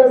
10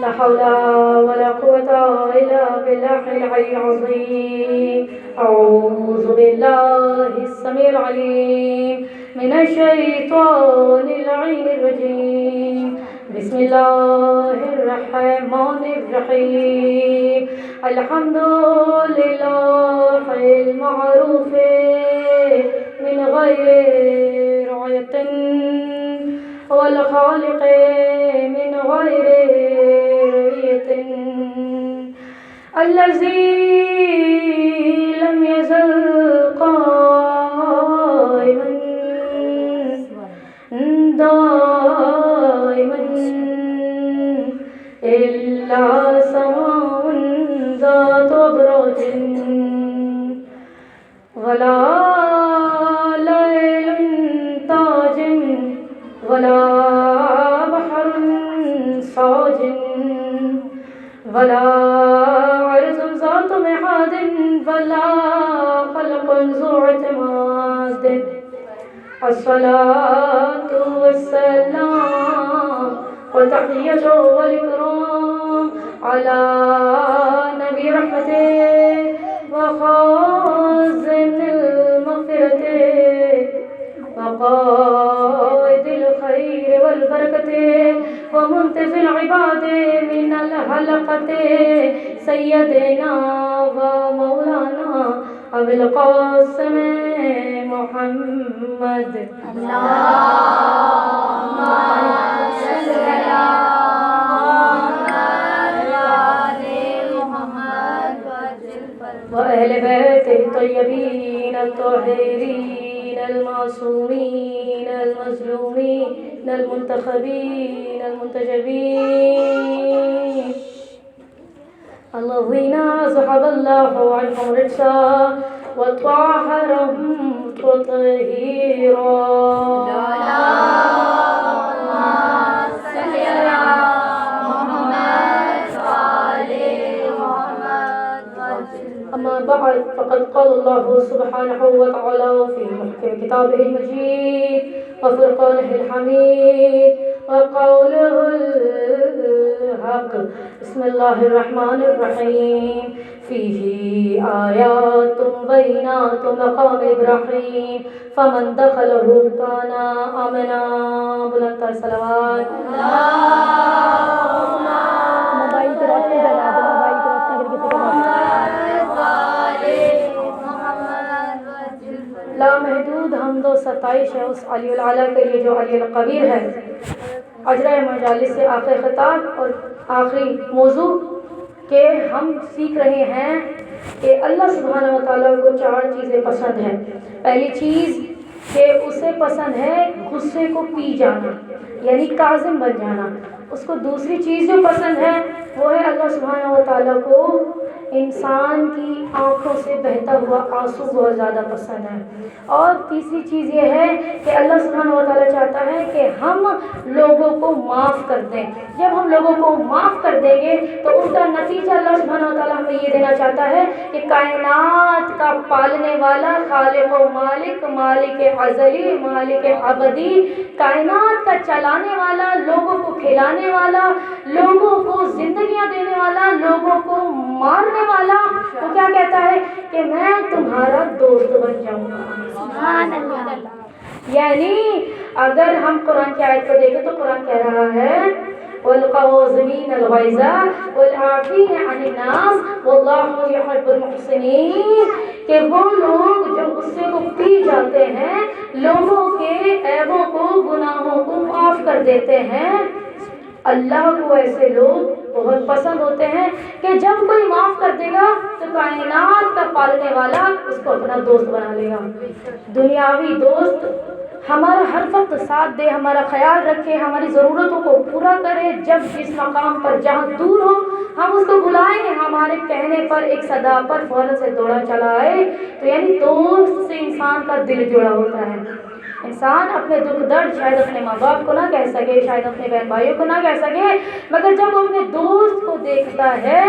لا حول ولا قوة إلا بالله العلي العظيم. أعوذ بالله السميع العليم من الشيطان اللعين الرجيم. بسم الله الرحمن الرحيم. الحمد لله المعروف من غير رعية والخالق من غير رعية الذي لم يزل قائما دائما إلا سماء ذات برد ولا ليل تاج ولا بحر صاج ولا عرض ذات مهاد ولا خلق ذو اعتماد. الصلاة والسلام والتحية والإكرام على نبي رحمته وخازن المغفرة وقائد الخير والبركة ومنتزع العباد من الحلقة سيدنا ومولانا أبي القاسم محمد. اللهم صل على محمد وأهل بيته الطيبين الطاهرين المعصومين المظلومين المنتخبين المنتجبين الذين ذهب الله عنهم الرجس وطهرهم تطهيرا. اللهم صل على محمد وآل محمد. أما بعد فقد قال الله سبحانه وتعالى في محكم كتابه المجيد وفرقانه الحميد وقوله الحق. بسم الله الرحمن الرحيم. فيه آيات بينات مقام إبراهيم فمن دخله كان آمنا. بلند صلوات. اللهم موبائل کو روشنی لگا دو. موبائل کو روشنی کر کے لامحدود حمد و ستائش ہے اس علی العلیٰ کے لیے جو علی القبیر ہے. اجرا مجالس سے آخر خطاب اور آخری موضوع کہ ہم سیکھ رہے ہیں کہ اللہ سبحانہ وتعالیٰ کو 4 چیزیں پسند ہیں. پہلی چیز کہ اسے پسند ہے غصے کو پی جانا یعنی کاظم بن جانا. اس کو دوسری چیز جو پسند ہے وہ ہے اللہ سبحانہ وتعالیٰ کو انسان کی آنکھوں سے بہتا ہوا آنسو بہت زیادہ پسند ہے. اور تیسری چیز یہ ہے کہ اللہ سبحانہ وتعالیٰ چاہتا ہے کہ ہم لوگوں کو معاف کر دیں. جب ہم لوگوں کو معاف کر دیں گے تو اس کا نتیجہ اللہ سبحانہ وتعالیٰ ہمیں یہ دینا چاہتا ہے کہ کائنات کا پالنے والا خالق و مالک مالک ازلی مالک ابدی کائنات کا چلانے والا لوگوں کو کھلانے والا لوگوں کو زندگیاں دینے والا لوگوں کو مارنے والا وہ کیا کہتا ہے کہ میں تمہارا دوست بن جاؤں گا. سبحان اللہ. یعنی اگر ہم قرآن کی آیت کو دیکھیں تو قرآن کہہ رہا ہے والقاظمین الغیظ والعافین عن الناس واللہ یحب المحسنین کہ وہ لوگ جو غصے کو پی جاتے ہیں لوگوں کے عیبوں کو گناہوں کو معاف کر دیتے ہیں. اللہ کو ایسے لوگ بہت پسند ہوتے ہیں کہ جب کوئی معاف کر دے گا تو کائنات کا پالنے والا اس کو اپنا دوست بنا لے گا. دنیاوی دوست ہمارا ہر وقت ساتھ دے, ہمارا خیال رکھے, ہماری ضرورتوں کو پورا کرے. جب جس مقام پر جہاں دور ہو ہم اس کو بلائیں, ہمارے کہنے پر ایک صدا پر فوراً سے دوڑا چلا آئے. تو یعنی دوست سے انسان کا دل جڑا ہوتا ہے. انسان اپنے دکھ درد شاید اپنے ماں باپ کو نہ کہہ سکے, شاید اپنے بہن بھائیوں کو نہ کہہ سکے, مگر جب وہ اپنے دوست کو دیکھتا ہے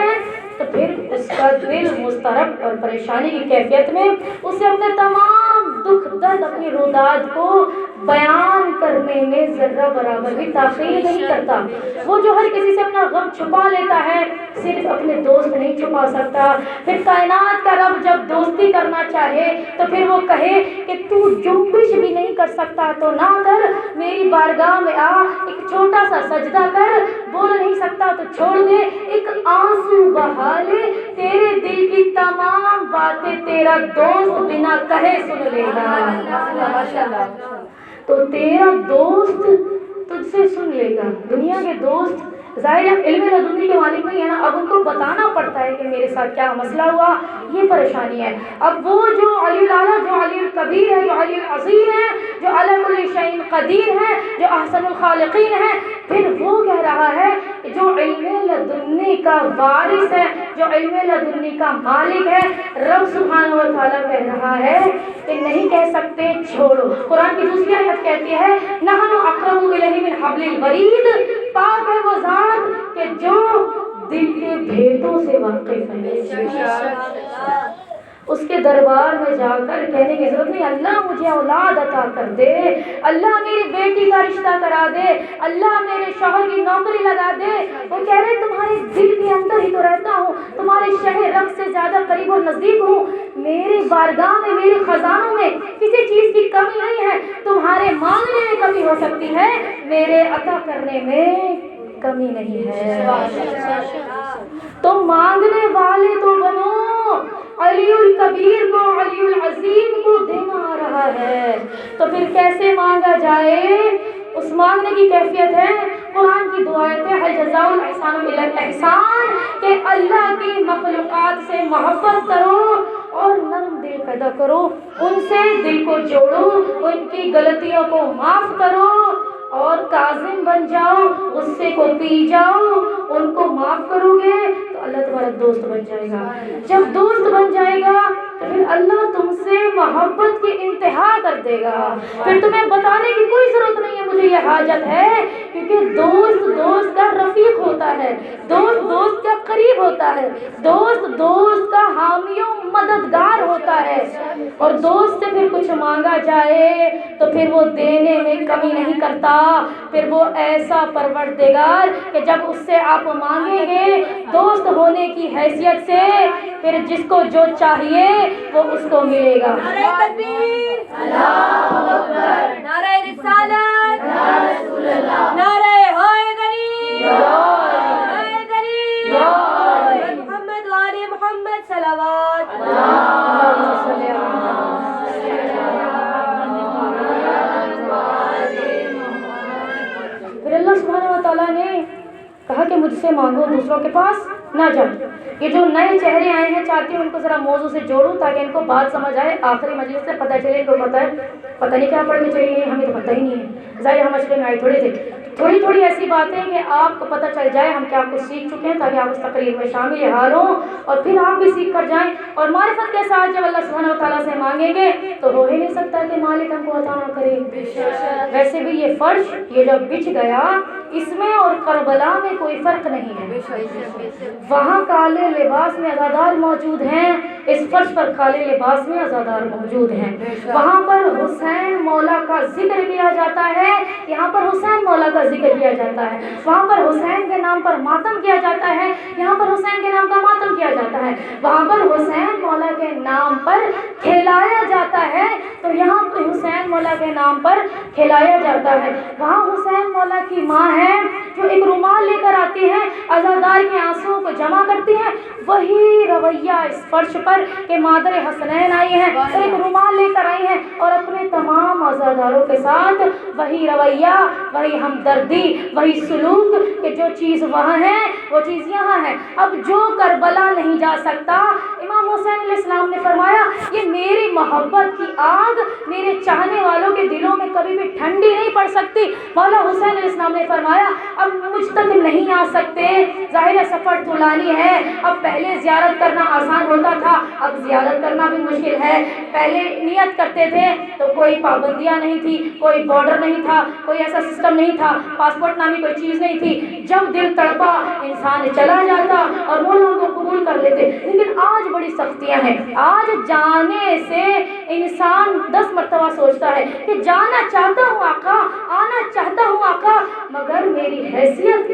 تو پھر اس کا دل مضطرب اور پریشانی کی کیفیت میں اسے اپنے تمام دکھ درد اپنے اپنی روداد کو بیان کرنے میں ذرہ برابر بھی تاخیر نہیں کرتا. وہ جو ہر کسی سے اپنا غم چھپا لیتا ہے صرف اپنے دوست نہیں چھپا سکتا. پھر کائنات کا رب جب دوستی کرنا چاہے تو پھر وہ کہے کہ تو جنبش بھی نہیں کر سکتا تو نہ کر, میری بارگاہ میں آ, ایک چھوٹا سا سجدہ کر, بول نہیں سکتا تو چھوڑ دے, ایک آنسو بہا لے, تیرے دل کی تمام باتیں تیرا دوست بنا کہے سن لے گا. تو تیرا دوست تجھ سے سن لے گا. دنیا کے دوست ظاہر علم لدنی کے مالک نہیں ہے نا, اب ان کو بتانا پڑتا ہے کہ میرے ساتھ کیا مسئلہ ہوا, یہ پریشانی ہے. اب وہ جو علی الاعلیٰ, جو علی الکبیر ہے, جو علی العظیم ہے, جو علی کل شیء قدیر ہے, جو احسن الخالقین ہے, پھر وہ کہہ رہا ہے جو علم لدنی کا وارث ہے, جو علم لدنی کا مالک ہے, رب سبحانہ و تعالیٰ کہہ رہا ہے کہ نہیں کہہ سکتے چھوڑو. قرآن کی دوسری آیت کہتی ہے نحن اقرب الیہ من حبل الورید, پاک ہے وہ ذات کہ جو دل کے بھیدوں سے واقف ہے. اس کے دربار میں جا کر کہنے کی ضرورت نہیں اللہ مجھے اولاد عطا کر دے, اللہ میری بیٹی کا رشتہ کرا دے, اللہ میرے شوہر کی نوکری لگا دے. وہ کہہ رہے تمہارے دل کے اندر ہی تو رہتا ہوں, تمہارے شہر رب سے زیادہ قریب اور نزدیک ہوں, میری بارگاہ میں میرے خزانوں میں کسی چیز کی کمی نہیں ہے. تمہارے مانگنے میں کمی ہو سکتی ہے, میرے عطا کرنے میں کمی نہیں ہے. تم مانگنے والے تو بنو, علی الکبیر کو, علی العظیم کو دینا آ رہا ہے تو پھر کیسے مانگا جائے؟ اس مانگنے کی کیفیت ہے قرآن کی دو آیتیں, هل جزاء الاحسان الا الاحسان, کہ اللہ کی مخلوقات سے محبت کرو اور نرم دل پیدا کرو, ان سے دل کو جوڑو, ان کی غلطیوں کو معاف کرو اور کاظم بن جاؤ, غصے کو پی جاؤ. ان کو معاف کرو گے تو اللہ تمہارا دوست بن جائے گا. جب دوست بن جائے گا تو پھر اللہ تم سے محبت کی انتہا کر دے گا. پھر تمہیں بتانے کی کوئی ضرورت نہیں ہے مجھے یہ حاجت ہے, کیونکہ دوست دوست کا رفیق ہوتا ہے, دوست دوست کا قریب ہوتا ہے, دوست دوست کا حامی و مددگار ہوتا ہے. اور دوست سے پھر کچھ مانگا جائے تو پھر وہ دینے میں کمی نہیں کرتا. پھر وہ ایسا پروردگار کہ جب اس سے آپ مانگیں گے دوست ہونے کی حیثیت سے, پھر جس کو جو چاہیے وہ اس کو ملے گا. نعرہ تکبیر, اللہ اکبر, نعرہ رسالت, یا رسول اللہ, نعرہ حیدری, حیدری, محمد وآل محمد صلوات. پھر اللہ سبحانہ و تعالیٰ نے کہا کہ مجھ سے مانگو, دوسروں کے پاس نہ جاؤ. یہ جو نئے چہرے آئے ہیں چاہتی ہوں ان کو ذرا موضوع سے جوڑوں تاکہ ان کو بات سمجھ آئے. آخری مجلس سے پتہ چلے, ان کو پتہ ہے, پتہ نہیں کیا پڑھنے چاہیے, ہمیں تو پتہ ہی نہیں ہے. ظاہر ہم مشورے میں آئے تھوڑے تھے, تھوڑی تھوڑی ایسی باتیں کہ آپ کو پتہ چل جائے ہم کیا کچھ سیکھ چکے ہیں, تاکہ آپ اس تقریر میں شامل حال ہوں اور پھر آپ بھی سیکھ کر جائیں. اور معرفت کے ساتھ جب اللہ سبحانہ و تعالیٰ سے مانگیں گے تو ہو ہی نہیں سکتا کہ مالک ہم کو عطا نہ کرے. ویسے بھی یہ فرش یہ جب بچھ گیا, اس میں اور کربلا میں کوئی فرق نہیں ہے. وہاں کالے لباس میں عزادار موجود ہیں, اس فرش پر کالے لباس میں عزادار موجود ہیں. وہاں پر حسین مولا کا ذکر کیا جاتا ہے, یہاں پر حسین مولا کا ذکر کیا جاتا ہے. وہاں پر حسین کے نام پر ماتم کیا جاتا ہے, یہاں پر حسین کے نام کا ماتم کیا جاتا ہے. وہاں پر حسین مولا کے نام پر کھلایا جاتا ہے تو یہاں پر حسین مولا کے نام پر کھلایا جاتا ہے. وہاں حسین مولا کی ماں ہے جو ایک رومال لے کر آتی ہے, عزادار کے آنسوؤں کو جمع کرتی ہے. وہی رویہ اس فرش پر کہ مادر حسنین آئی ہیں اور ایک رومال لے کر آئی ہیں اور اپنے تمام عزاداروں کے ساتھ وہی رویہ, وہی ہمدردی, وہی سلوک کہ جو چیز وہاں ہے وہ چیز یہاں ہے. اب جو کربلا نہیں جا سکتا, امام حسین علیہ السلام نے فرمایا یہ میری محبت کی آگ میرے چاہنے والوں کے دلوں میں کبھی بھی ٹھنڈی نہیں پڑ سکتی. مولا حسین علیہ السلام نے فرمایا اب مجھ تک نہیں آ سکتے, ظاہر سفر طولانی ہے. اب پہلے زیارت کرنا آسان ہوتا تھا, اب زیارت کرنا بھی مشکل ہے. پہلے نیت کرتے تھے تو کوئی پابندیاں نہیں تھی, کوئی بارڈر نہیں تھا, کوئی ایسا سسٹم نہیں تھا, پاسپورٹ نامی کوئی چیز نہیں تھی. جب دل تڑپا انسان چلا جاتا اور وہ لوگوں کو قبول کر لیتے. لیکن آج بڑی سختیاں ہیں. آج جانے سے انسان 10 مرتبہ سوچتا ہے کہ جانا چاہتا ہوں آقا، آنا چاہتا ہوں آقا، مگر میری حیثیت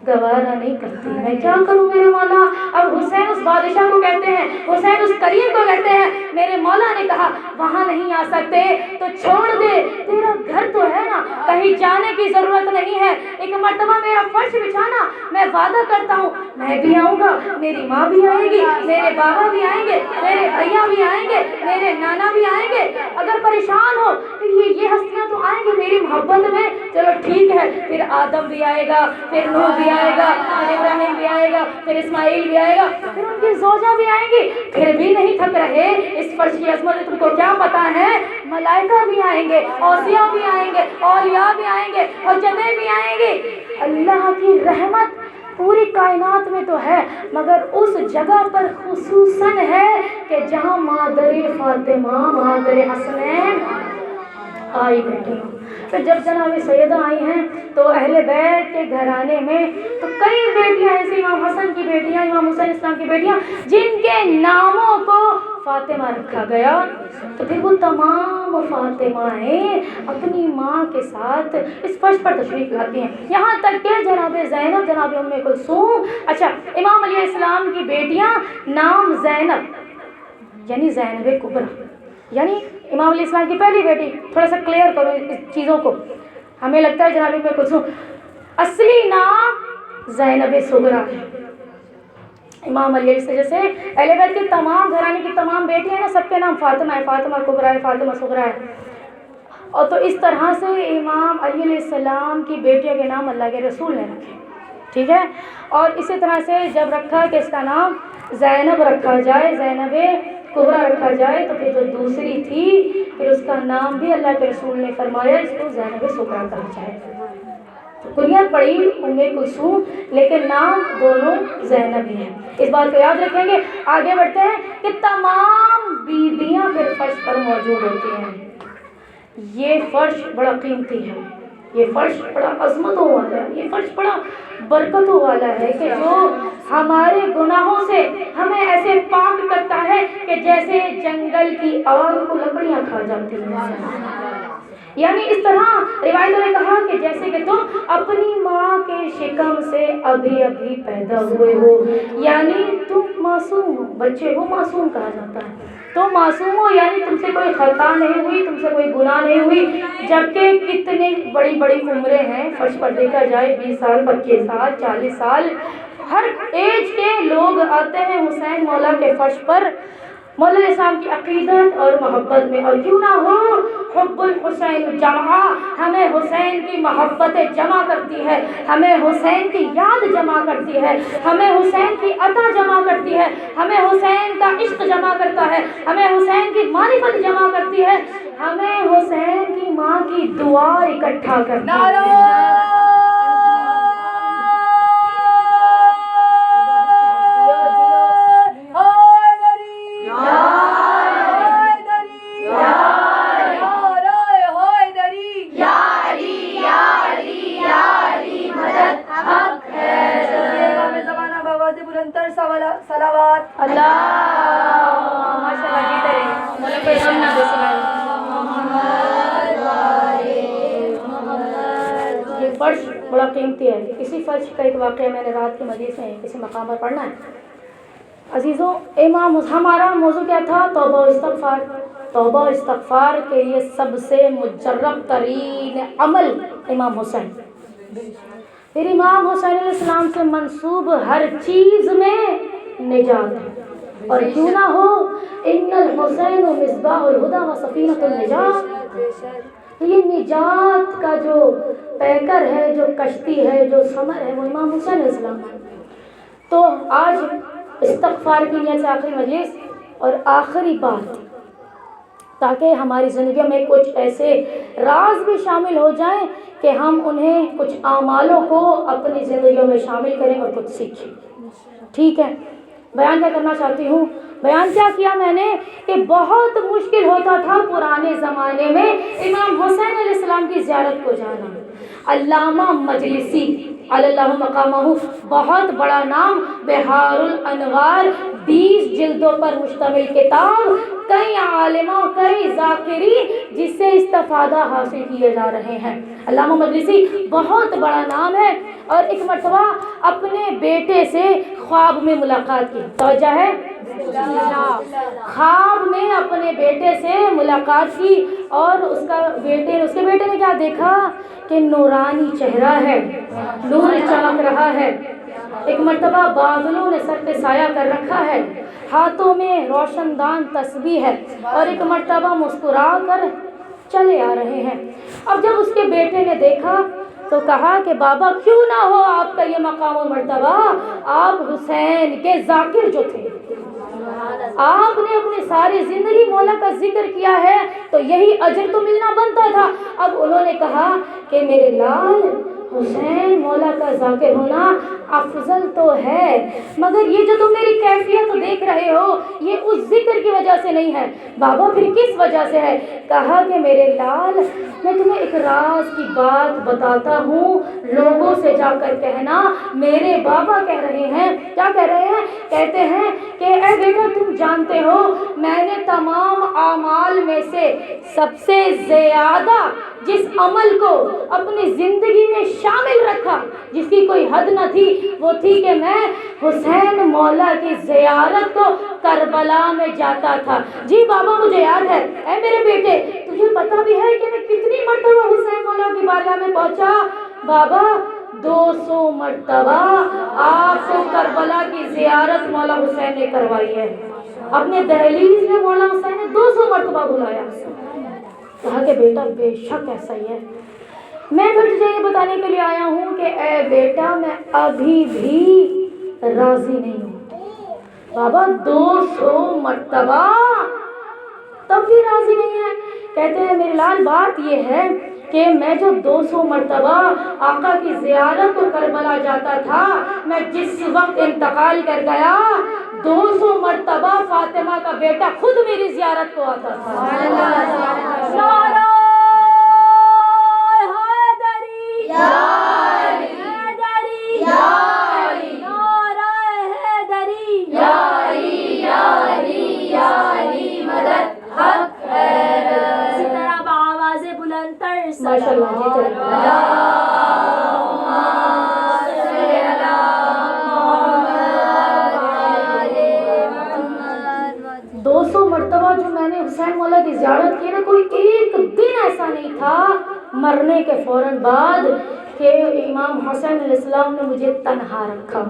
گوارا نہیں کرتی، میں کیا کروں میرے مولا. اب حسین اس بادشاہ کو کہتے ہیں، حسین اس کریم کو کہتے ہیں، میرے مولا نے کہا وہاں نہیں آ سکتے تو چھوڑ دے، تیرا گھر تو ہے نا، کہیں جانے کی ضرورت نہیں ہے. ایک مرتبہ میرا فرش بچھانا، میں وعدہ کرتا ہوں میں بھی آؤں گا، میری ماں بھی آئے گی، میرے بابا بھی آئیں گے، میرے بھیا بھی آئیں گے، میرے نانا بھی آئیں گے. اگر پریشان ہو کہ یہ ہستیاں تو آئیں گی میری محبت میں، چلو ٹھیک ہے، پھر آدم بھی آئے گا، پھر نوح بھی آئے گا، پھر ابراہیم بھی آئے گا، پھر اسماعیل بھی آئے گا، پھر ان کی زوجہ بھی آئیں گی، پھر بھی نہیں تھک رہے. اس فرش کی عظمت تم کو کیا پتا ہے، ملائکہ بھی آئیں گے، اوصیاء بھی آئیں گے، اولیاء بھی آئیں گے، حجتیں بھی آئیں گی. اللہ کی رحمت پوری کائنات میں تو ہے، مگر اس جگہ پر خصوصاً ہے کہ جہاں مادر فاطمہ، مادر حسنین آئی بیٹھی ہوں. تو جب جناب سیدہ آئی ہیں تو اہل بیت کے گھرانے میں تو کئی بیٹیاں ایسی، امام حسن کی بیٹیاں، امام حسین اسلام کی بیٹیاں، جن کے ناموں کو فاطمہ رکھا گیا. تو پھر وہ تمام فاطمائیں اپنی ماں کے ساتھ اس فرش پر تشریف لاتی ہیں، یہاں تک کہ جناب زینب، جناب ام کلثوم، اچھا امام علیہ السلام کی بیٹیاں نام زینب یعنی زینب کبریٰ، یعنی امام علیہ السلام کی پہلی بیٹی. تھوڑا سا کلیئر کرو اس چیزوں کو، ہمیں لگتا ہے جناب ام کلثوم، اصلی نام زینب صغریٰ ہے. امام علی سے جیسے اہل بیت کی تمام گھرانے کی تمام بیٹیاں ہیں نا، سب کے نام فاطمہ ہے، فاطمہ کبریٰ ہے، فاطمہ صغریٰ ہے. اور تو اس طرح سے امام علی علیہ السلام کی بیٹیوں کے نام اللہ کے رسول نے رکھے، ٹھیک ہے. اور اسی طرح سے جب رکھا کہ اس کا نام زینب رکھا جائے، زینب کبریٰ رکھا جائے، تو پھر جو دوسری تھی پھر اس کا نام بھی اللہ کے رسول نے فرمایا اس کو زینب صغریٰ کہا جائے. کنیت پڑی ام کلثوم، لیکن نام دونوں زینب ہی ہیں. اس بات کو یاد رکھیں گے. آگے بڑھتے ہیں کہ تمام بیویاں پھر فرش پر موجود ہوتی ہیں. یہ فرش بڑا قیمتی ہے، یہ فرش بڑا عظمتوں والا ہے، یہ فرش بڑا برکتوں والا ہے کہ جو ہمارے گناہوں سے ہمیں ایسے پاک کرتا ہے کہ جیسے جنگل کی آگ کو لکڑیاں کھا جاتی ہیں. یعنی اس طرح روایتوں نے کہا کہ جیسے کہ تم اپنی ماں کے شکم سے ابھی ابھی پیدا ہوئے ہو، یعنی تم معصوم ہو، بچے ہو، معصوم کہا جاتا ہے. تو معصوم ہو یعنی تم سے کوئی خطا نہیں ہوئی، تم سے کوئی گناہ نہیں ہوئی. جبکہ کتنی بڑی بڑی عمریں ہیں، فرش پر دیکھا جائے 20 سال، 25 سال، 40 سال، ہر ایج کے لوگ آتے ہیں حسین مولا کے فرش پر مولا علیہ السلام کی عقیدت اور محبت میں. اور کیوں نہ ہو، حب الحسین جمع، ہمیں حسین کی محبت جمع کرتی ہے، ہمیں حسین کی یاد جمع کرتی ہے، ہمیں حسین کی عطا جمع کرتی ہے، ہمیں حسین کا عشق جمع کرتا ہے، ہمیں حسین کی معرفت جمع کرتی ہے، ہمیں حسین کی ماں کی دعا اکٹھا کرتی ہے. فرش بڑا قیمتی ہے. اسی فرش کا ایک واقعہ میں نے رات کی مجلس میں کسی مقام پر پڑھنا ہے. عزیزوں، ہمارا موضوع کیا تھا؟ توبہ و استغفار. توبہ و استغفار کے لیے سب سے مجرب ترین عمل امام حسین. پھر امام حسین علیہ السلام سے منسوب ہر چیز میں نجات ہے. اور کیوں نہ ہو، ان الحسین مصباح الہدی و سفینۃ النجات. یہ نجات کا جو پیکر ہے، جو کشتی ہے، جو ثمر ہے، وہ امام حسین علیہ السلام ہے. تو آج استغفار کی نیت سے آخری مجلس اور آخری بات، تاکہ ہماری زندگیوں میں کچھ ایسے راز بھی شامل ہو جائیں کہ ہم انہیں کچھ اعمالوں کو اپنی زندگیوں میں شامل کریں اور کچھ سیکھیں. ٹھیک ہے، بیان کیا کرنا چاہتی ہوں؟ بیان کیا کیا میں نے کہ بہت مشکل ہوتا تھا پرانے زمانے میں امام حسین علیہ السلام کی زیارت کو جانا. علامہ مجلسی اللہ مقامہ، بہت بڑا نام، بہار الانوار 20 جلدوں پر مشتمل کتاب، کئی عالموں، کئی ذاکرین جس سے استفادہ حاصل کیے جا رہے ہیں۔ علامہ مجلسی بہت بڑا نام ہے، اور ایک مرتبہ اپنے بیٹے سے خواب میں ملاقات کی۔ توجہ ہے، خواب میں اپنے بیٹے سے ملاقات کی، اور اس کے بیٹے نے کیا دیکھا کہ نورانی چہرہ ہے، نور چمک رہا ہے۔ ایک مرتبہ بادلوں نے سر پہ سایہ کر رکھا ہے، ہاتھوں میں روشن دان تسبیح ہے، اور ایک مرتبہ مسکرا کر چلے آ رہے ہیں۔ اب جب اس کے بیٹے نے دیکھا تو کہا کہ بابا کیوں نہ ہو آپ کا یہ مقام و مرتبہ، آپ حسین کے ذاکر جو تھے، آپ نے اپنی ساری زندگی مولا کا ذکر کیا ہے، تو یہی اجر تو ملنا بنتا تھا۔ اب انہوں نے کہا کہ میرے لال حسین مولا کا ذاکر ہونا افضل تو ہے، مگر یہ جو تم میری کیفیت دیکھ رہے ہو یہ اس ذکر کی وجہ سے نہیں ہے۔ بابا پھر کس وجہ سے ہے؟ کہا کہ میرے لال میں تمہیں ایک راز کی بات بتاتا ہوں، لوگوں سے جا کر کہنا میرے بابا کہہ رہے ہیں۔ کیا کہہ رہے ہیں؟ کہتے ہیں کہ اے بیٹا تم جانتے ہو میں نے تمام اعمال میں سے سب سے زیادہ جس عمل کو اپنی زندگی میں شامل رکھا، جس کی کوئی حد نہ تھی، وہ تھی کہ میں حسین مولا کی زیارت کو کربلا میں جاتا تھا۔ جی بابا مجھے یاد ہے۔ اے میرے بیٹے تجھے پتہ بھی ہے کہ میں کتنی مرتبہ حسین مولا کی بارگاہ میں پہنچا؟ بابا 200 مرتبہ آپ کو کربلا کی زیارت مولا حسین نے کروائی ہے۔ اپنے دہلیز میں مولا حسین نے 200 مرتبہ بلایا۔ کہا کہ بیٹا بے شک ایسا ہی ہے، میں پھر تجھے یہ بتانے کے لیے آیا ہوں کہ اے بیٹا میں ابھی بھی راضی نہیں ہوں۔ بابا 200 مرتبہ تب بھی راضی نہیں ہے؟ کہتے ہیں میرے لال بات یہ ہے کہ میں جو 200 مرتبہ آقا کی زیارت کو کربلا جاتا تھا، میں جس وقت انتقال کر گیا 200 مرتبہ فاطمہ کا بیٹا خود میری زیارت کو آتا تھا۔ نعرہ حیدری، حیدری، نعرہ حیدری، یاری مدد حق ہے۔ اسی طرح بآواز بلند تر ماشاءاللہ جی 200 مرتبہ جو میں نے حسین مولا کی زیارت کی نا، کوئی ایک دن ایسا نہیں تھا مرنے کے فوراً بعد کہ امام حسین علیہ السلام نے مجھے تنہا رکھا۔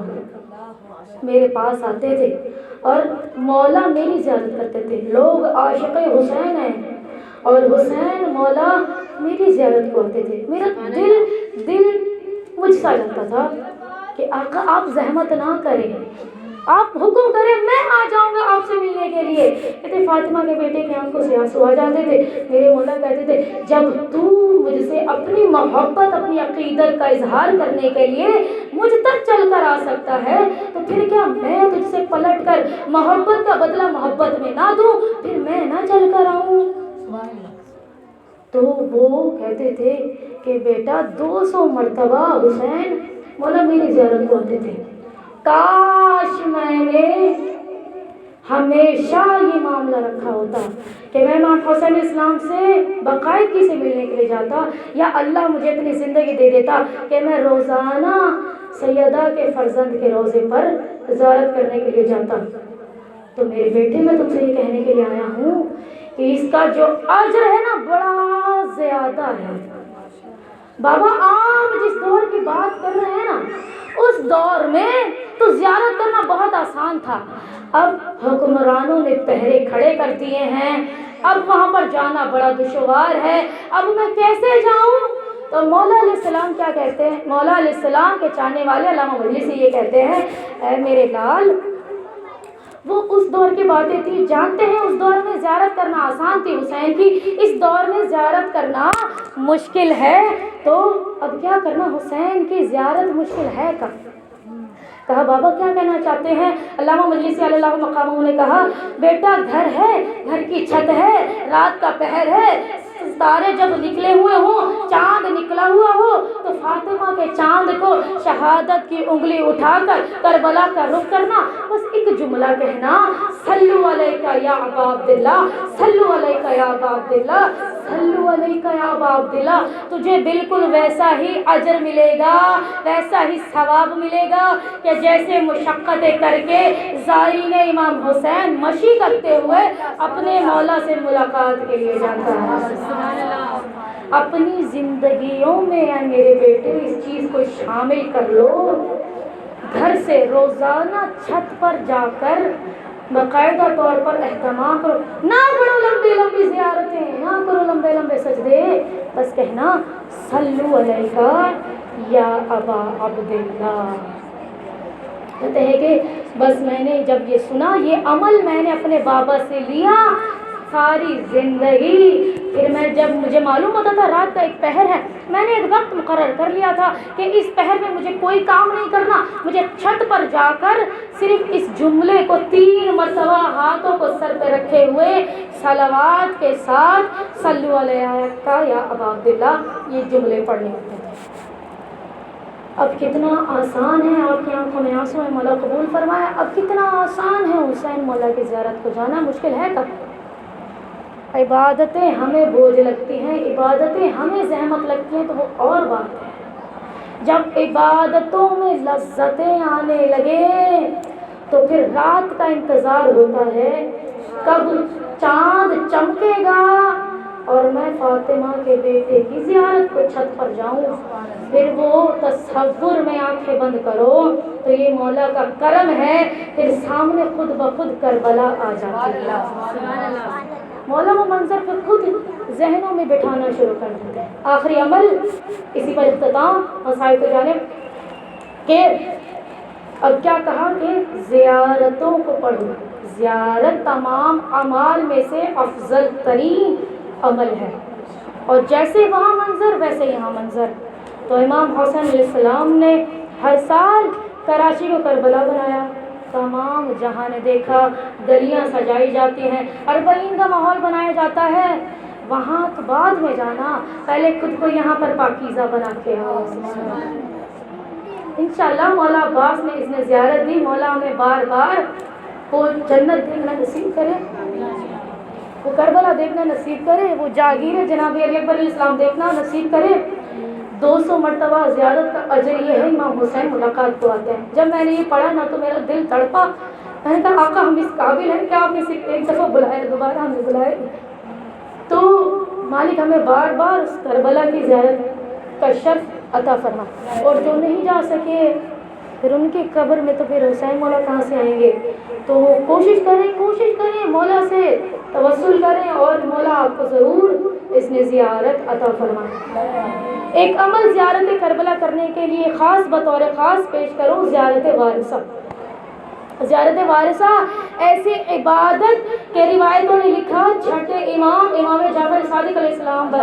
میرے پاس آتے تھے اور مولا میری زیارت کرتے تھے۔ لوگ عاشق حسین ہیں اور حسین مولا میری زیارت کو آتے تھے۔ میرا دل مجھ سا جاتا تھا کہ آقا آپ زحمت نہ کریں، آپ حکم کریں میں آ جاؤں گا آپ سے ملنے کے لیے۔ کہتے فاطمہ کے بیٹے کی آنکھوں سے آنسو آ جاتے تھے۔ میرے مولا کہتے تھے جب تو مجھ سے اپنی محبت، اپنی عقیدت کا اظہار کرنے کے لیے مجھ تک چل کر آ سکتا ہے، تو پھر کیا میں تجھ سے پلٹ کر محبت کا بدلہ محبت میں نہ دوں، پھر میں نہ چل کر آؤں؟ تو وہ کہتے تھے کہ بیٹا 200 مرتبہ حسین مولا میری زیارت کو آتے تھے، کاش میں نے ہمیشہ یہ معاملہ رکھا ہوتا کہ میں امام حسین اسلام سے باقاعدگی سے ملنے کے لیے جاتا، یا اللہ مجھے اتنی زندگی دے دیتا کہ میں روزانہ سیدہ کے فرزند کے روضے پر زیارت کرنے کے لیے جاتا۔ تو میرے بیٹے میں تم سے یہ کہنے کے لیے آیا ہوں کہ اس کا جو اجر ہے نا بڑا زیادہ ہے۔ بابا آپ جس دور کی بات کر رہے ہیں نا، اس دور میں تو زیارت کرنا بہت آسان تھا۔ اب حکمرانوں نے پہرے کھڑے کر دیے ہیں، اب وہاں پر جانا بڑا دشوار ہے، اب میں کیسے جاؤں؟ تو مولا علیہ السلام کیا کہتے ہیں؟ مولا علیہ السلام کے چاہنے والے علامہ مجلسی یہ کہتے ہیں اے میرے لال، وہ اس دور کی باتیں تھی، جانتے ہیں اس دور میں زیارت کرنا آسان تھی حسین کی، اس دور میں زیارت کرنا مشکل ہے، تو اب کیا کرنا؟ حسین کی زیارت مشکل ہے کب؟ کہا بابا کیا کہنا چاہتے ہیں؟ علامہ مجلسی علی اللہ مقامہ نے کہا بیٹا گھر ہے، گھر کی چھت ہے، رات کا پہر ہے، ستارے جب نکلے ہوئے ہوں، چاند نکلا ہوا ہو تو فاطمہ کے چاند کو شہادت کی انگلی اٹھا کر کربلا کا رخ کرنا، بس ایک جملہ کہنا صلو علیکہ یا ابا عبداللہ، صلو علیکہ یا ابا عبداللہ، صلو علیکہ یا ابا عبداللہ، تجھے بالکل ویسا ہی اجر ملے گا، ویسا ہی ثواب ملے گا کہ جیسے مشقتیں کر کے زائرین امام حسین مشی کرتے ہوئے اپنے مولا سے ملاقات کے لیے جاتا ہے۔ اپنی زندگیوں میں یا میرے بیٹے اس چیز کو شامل کر لو، گھر سے روزانہ چھت پر جا کر باقاعدہ طور پر اہتمام کرو، نہ کرو لمبی لمبی زیارتیں، نہ کرو لمبے لمبے سجدے، بس کہنا صلو علیکہ یا ابا عبداللہ۔ کہتے ہیں کہ بس میں نے جب یہ سنا، یہ عمل میں نے اپنے بابا سے لیا ساری زندگی، پھر میں جب مجھے معلوم ہوتا تھا رات کا ایک پہر ہے، میں نے ایک وقت مقرر کر لیا تھا کہ اس پہر میں مجھے کوئی کام نہیں کرنا، مجھے چھت پر جا کر صرف اس جملے کو 3 مرتبہ ہاتھوں کو سر پہ رکھے ہوئے صلوات کے ساتھ صلو علیکہ یا ابا عبداللہ یہ جملے پڑھنے ہوتے تھے۔ اب کتنا آسان ہے، آپ کی آنکھوں میں آنسو ہے، مولا قبول فرمایا، اب کتنا آسان ہے حسین مولا کی زیارت کو جانا، مشکل ہے کب؟ عبادتیں ہمیں بوجھ لگتی ہیں، عبادتیں ہمیں زحمت لگتی ہیں تو وہ اور بات ہے، جب عبادتوں میں لذتیں آنے لگے تو پھر رات کا انتظار ہوتا ہے کب چاند چمکے گا اور میں فاطمہ کے بیٹے کی زیارت کو چھت پر جاؤں۔ پھر وہ تصور میں آنکھیں بند کرو تو یہ مولا کا کرم ہے، پھر سامنے خود بخود کربلا آ جاتی ہے، مولا وہ منظر پھر خود ذہنوں میں بٹھانا شروع کر دیتے ہیں۔ آخری عمل اسی پر اختتام مسائل کو جانب کہ اب کیا کہا کہ زیارتوں کو پڑھو، زیارت تمام اعمال میں سے افضل ترین عمل ہے، اور جیسے وہاں منظر ویسے یہاں منظر۔ تو امام حسین علیہ السلام نے ہر سال کراچی کو کربلا بنایا، تمام جہاں نے دیکھا، گلیاں سجائی جاتی ہیں، 40 کا ماحول بنایا جاتا ہے، وہاں تو بعد میں جانا، پہلے خود کو یہاں پر پاکیزہ بنا کے آؤ۔ انشاءاللہ مولا عباس نے اس نے زیارت دی، مولا ہمیں بار بار وہ جنت دیکھنا نصیب کرے، وہ کربلا دیکھنا نصیب کرے، وہ جاگیر جناب علی اکبر علیہ السلام دیکھنا نصیب کرے۔ 200 مرتبہ زیارت کا اجر یہ ہے، امام حسین ملاقات کو آتے ہیں۔ جب میں نے یہ پڑھا نا تو میرا دل تڑپا، میں نے کہا آقا ہم اس قابل ہیں کہ آپ نے صرف ایک دفعہ بلائے، دوبارہ ہمیں بلائے؟ تو مالک ہمیں بار بار اس کربلا کی زیارت کا شرف عطا فرما، اور جو نہیں جا سکے پھر ان کی قبر میں تو پھر حسین مولا کہاں سے آئیں گے، تو وہ کوشش کریں مولا سے توسل کریں، اور مولا آپ کو ضرور اس نے زیارت عطا فرمائے۔ ایک عمل زیارت کربلا کرنے کے لیے خاص بطور خاص پیش کروں، زیارت وارثہ۔ زیارت وارثہ ایسی عبادت کہ روایتوں نے لکھا چھٹے امام جعفر صادق علیہ السلام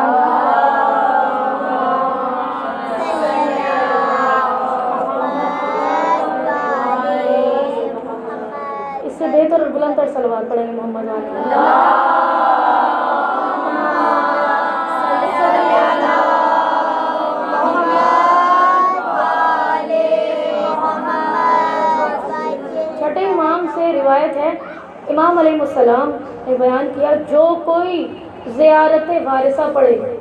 اس سے بہتر اور بلند تر صلوات پڑھیں گے محمد چھٹے امام سے روایت ہے، امام علیہ السلام نے بیان کیا جو کوئی زیارت وارثہ پڑھے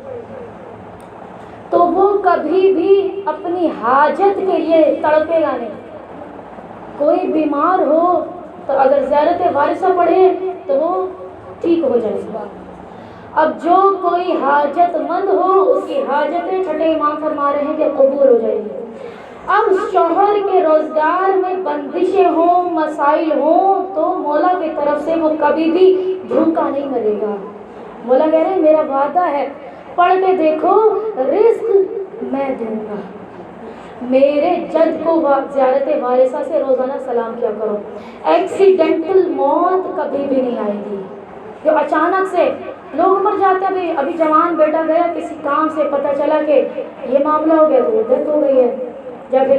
تو وہ کبھی بھی اپنی حاجت کے لیے تڑپے گا نہیں۔ کوئی بیمار ہو تو اگر زیارت وارثہ پڑھے تو وہ ٹھیک ہو جائے گا۔ اب جو کوئی حاجت مند ہو اس کی حاجتیں چھٹے امام فرما رہے ہیں کہ قبول ہو جائے گی۔ اب شوہر کے روزگار میں بندشیں ہوں، مسائل ہوں تو مولا کی طرف سے وہ کبھی بھی بھوکا نہیں مرے گا۔ مولا کہہ رہے ہیں میرا وعدہ ہے، پڑھ کے دیکھو، رزق میں دوں گا۔ میرے جد کو زیارت وارثہ سے روزانہ سلام کیا کرو۔ ایکسیڈنٹل موت کبھی بھی نہیں آئے گی، جو اچانک سے لوگ مر جاتے ہیں۔ ابھی جوان بیٹا گیا کسی کام سے، پتہ چلا کہ یہ معاملہ ہو گیا تو وہ ڈیتھ ہو گئی ہے، یا پھر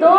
2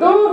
2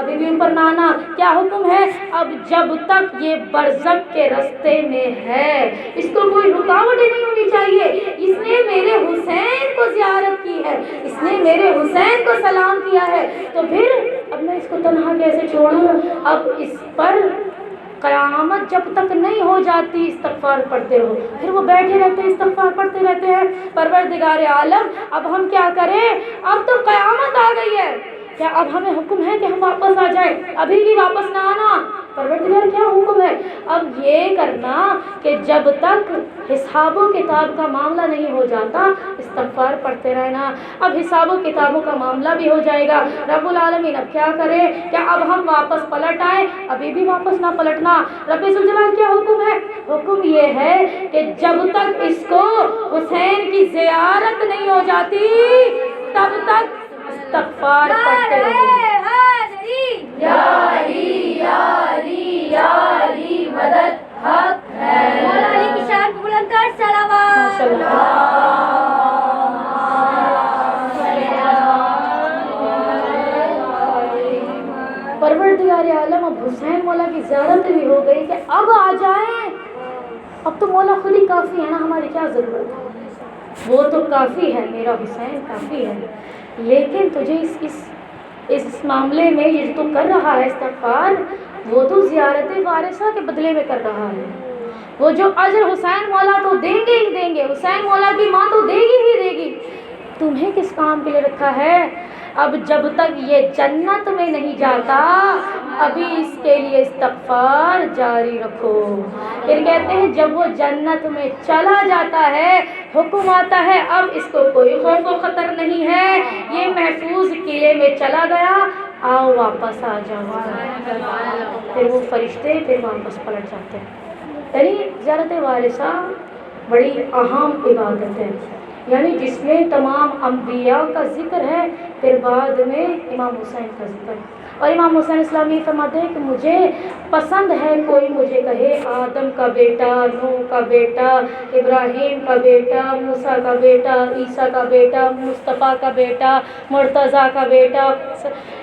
ابھی بھی اوپر نہ آنا۔ کیا حکم ہے؟ اب جب تک یہ برزخ کے راستے میں ہے اس کو کوئی رکاوٹ ہی نہیں ہونی چاہیے۔ اس نے میرے حسین کو زیارت کی ہے، اس نے میرے حسین کو سلام کیا ہے، تو پھر اب میں اس کو تنہا کیسے چھوڑوں؟ اب اس پر قیامت جب تک نہیں ہو جاتی استغفار پڑھتے رہو۔ پھر وہ بیٹھے رہتے ہیں استغفار پڑھتے رہتے ہیں۔ پروردگار عالم اب ہم کیا کریں؟ اب تو قیامت آ گئی ہے، کیا اب ہمیں حکم ہے کہ ہم واپس آ جائیں؟ ابھی بھی واپس نہ آنا۔ پروردگار کیا حکم ہے؟ اب یہ کرنا کہ جب تک حساب و کتاب کا معاملہ نہیں ہو جاتا استغفار پڑھتے رہنا۔ اب حساب و کتابوں کا معاملہ بھی ہو جائے گا۔ رب العالمین اب کیا کرے؟ کیا اب ہم واپس پلٹ آئیں؟ ابھی بھی واپس نہ پلٹنا۔ رب ذوالجلال کیا حکم ہے؟ حکم یہ ہے کہ جب تک اس کو حسین کی زیارت نہیں ہو جاتی تب تک استغفار پڑھتے رہو۔ یا علی یا علی یا علی مدد حق ہے۔ مولا علی کی شان کو بلند کر صلوات۔ پروردگار عالم اب حسین مولا کی زیارت بھی ہو گئی کہ اب آ جائیں۔ اب تو مولا خود ہی کافی ہے نا، ہماری کیا ضرورت ہے؟ وہ تو کافی ہے، میرا حسین کافی ہے، لیکن تجھے اس معاملے میں یہ جو تو کر رہا ہے استغفار، وہ تو زیارت وارثہ کے بدلے میں کر رہا ہے۔ وہ جو اجر حسین مولا تو دیں گے ہی دیں گے، حسین مولا کی ماں تو دے گی ہی دے گی۔ تمہیں کس کام کے لیے رکھا ہے؟ اب جب تک یہ جنت میں نہیں جاتا ابھی اس کے لیے استغفار جاری رکھو۔ پھر کہتے ہیں جب وہ جنت میں چلا جاتا ہے حکم آتا ہے اب اس کو کوئی خوف و خطر نہیں ہے، یہ محفوظ قلعے میں چلا گیا، آؤ واپس آ جاؤ۔ پھر وہ فرشتے پھر واپس پلٹ جاتے ہیں۔ یعنی زیارت وارثہ بڑی اہم عبادت ہے، یعنی جس میں تمام انبیاء کا ذکر ہے، پھر بعد میں امام حسین کا ذکر ہے۔ اور امام حسین اسلامی فرماتے ہیں کہ مجھے پسند ہے کوئی مجھے کہے آدم کا بیٹا، نوح کا بیٹا، ابراہیم کا بیٹا، موسیٰ کا بیٹا، عیسیٰ کا بیٹا، مصطفیٰ کا بیٹا، مرتضیٰ کا بیٹا،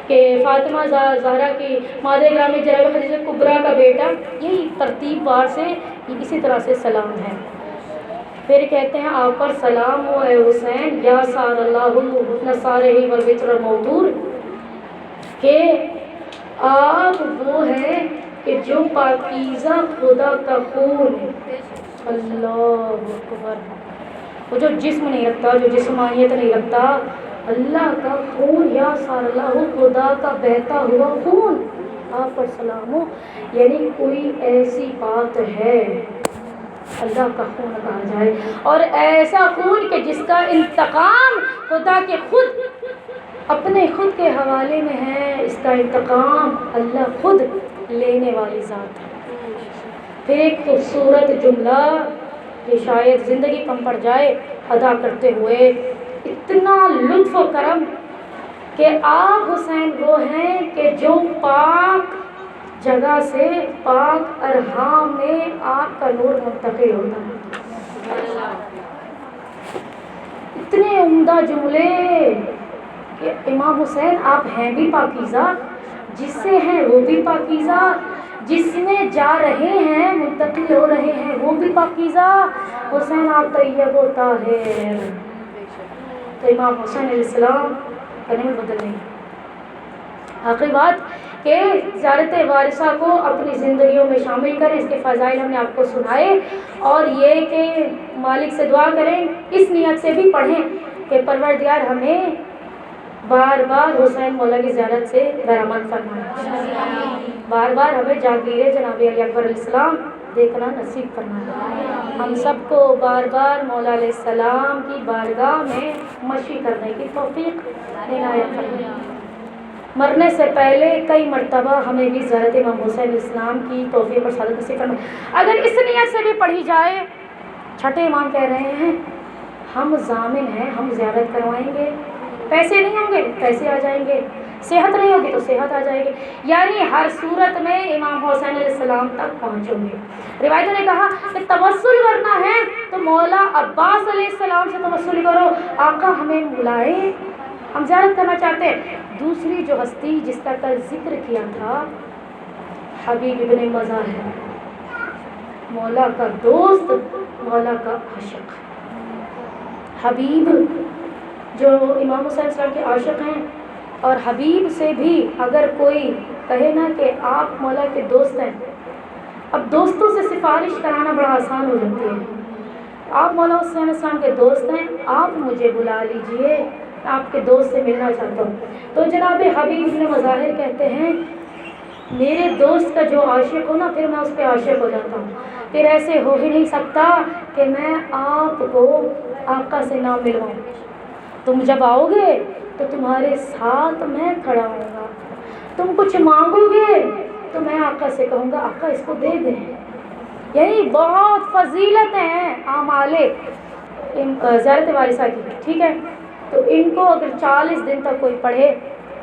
کہ فاطمہ زہرا کی مادر گرامی جناب خدیجہ کبریٰ کا بیٹا، یہی ترتیب وار سے اسی طرح سے سلام ہے۔ پھر کہتے ہیں آپ پر سلام ہو اے حسین یا سار اللہ نصارہ والبتر الموتور، کہ آپ وہ ہیں کہ جو پاکیزہ خدا کا خون، اللہ اکبر، وہ جو جسم نہیں رکھتا، جو جسمانیت نہیں رکھتا، اللہ کا خون، یا سار اللہ خدا کا بہتا ہوا خون، آپ پر سلام ہو۔ یعنی کوئی ایسی بات ہے اللہ کا خون کہا جائے، اور ایسا خون کہ جس کا انتقام خدا کے خود اپنے خود کے حوالے میں ہے، اس کا انتقام اللہ خود لینے والی ذات ہے۔ پھر ایک خوبصورت جملہ کہ شاید زندگی کم پڑ جائے ادا کرتے ہوئے، اتنا لطف و کرم کہ آپ حسین وہ ہیں کہ جو پاک جگہ سے پاک ارحام میں آپ کا نور منتقل ہوتا ہے۔ اتنے عمدہ جملے کہ امام حسین آپ ہیں بھی پاکیزہ، جس سے ہیں وہ بھی پاکیزہ، جس میں جا رہے ہیں منتقل ہو رہے ہیں وہ بھی پاکیزہ، حسین آپ طیب و طاہر۔ تو امام حسین علیہ السلام کا نعمت بدل نہیں۔ آخری بات کہ زیارت وارثہ کو اپنی زندگیوں میں شامل کریں، اس کے فضائل ہم نے آپ کو سنائے، اور یہ کہ مالک سے دعا کریں، اس نیت سے بھی پڑھیں کہ پروردگار ہمیں بار بار حسین مولا کی زیارت سے بہرمند فرمائے، بار بار ہمیں جاگیر جناب علی اکبر علیہ السلام دیکھنا نصیب فرمائے، ہم سب کو بار بار مولا علیہ السلام کی بارگاہ میں مشی کرنے کی توفیق عنایت فرمائے۔ مرنے سے پہلے کئی مرتبہ ہمیں بھی زیارت امام حسین علیہ السلام کی توفیق اور سعادت نصیب فرمائے۔ اگر اس نیت سے بھی پڑھی جائے، چھٹے امام کہہ رہے ہیں ہم ضامن ہیں، ہم زیارت کروائیں گے، پیسے نہیں ہوں گے پیسے آ جائیں گے، صحت نہیں ہوگی تو صحت آ جائے گی، یعنی ہر صورت میں امام حسین علیہ السلام تک پہنچوں گے۔ روایتوں نے کہا کہ توسل کرنا ہے تو مولا عباس علیہ السلام سے توسل کرو، آقا ہمیں بلائیں، ہم زیارت کرنا چاہتے ہیں۔ دوسری جو ہستی جس کا کل ذکر کیا تھا، حبیب ابن مظاہر، مولا کا دوست، مولا کا عاشق۔ حبیب جو امام حسین علیہ السلام کے عاشق ہیں، اور حبیب سے بھی اگر کوئی کہے نا کہ آپ مولا کے دوست ہیں، اب دوستوں سے سفارش کرانا بڑا آسان ہو جاتی ہے۔ آپ مولا حسین علیہ السلام کے دوست ہیں، آپ مجھے بلا لیجئے، میں آپ کے دوست سے ملنا چاہتا ہوں۔ تو جناب حبیب ابن مظاہر کہتے ہیں میرے دوست کا جو عاشق ہو نا، پھر میں اس پہ عاشق ہو جاتا ہوں، پھر ایسے ہو ہی نہیں سکتا کہ میں آپ کو آقا سے نہ ملواؤں۔ تم جب آؤ گے تو تمہارے ساتھ میں کھڑا ہوں گا، تم کچھ مانگو گے تو میں آقا سے کہوں گا آقا اس کو دے دیں۔ یعنی بہت فضیلتیں ہیں اعمال زیارت وارثہ کی، ٹھیک ہے؟ تو ان کو اگر 40 دن تک کوئی پڑھے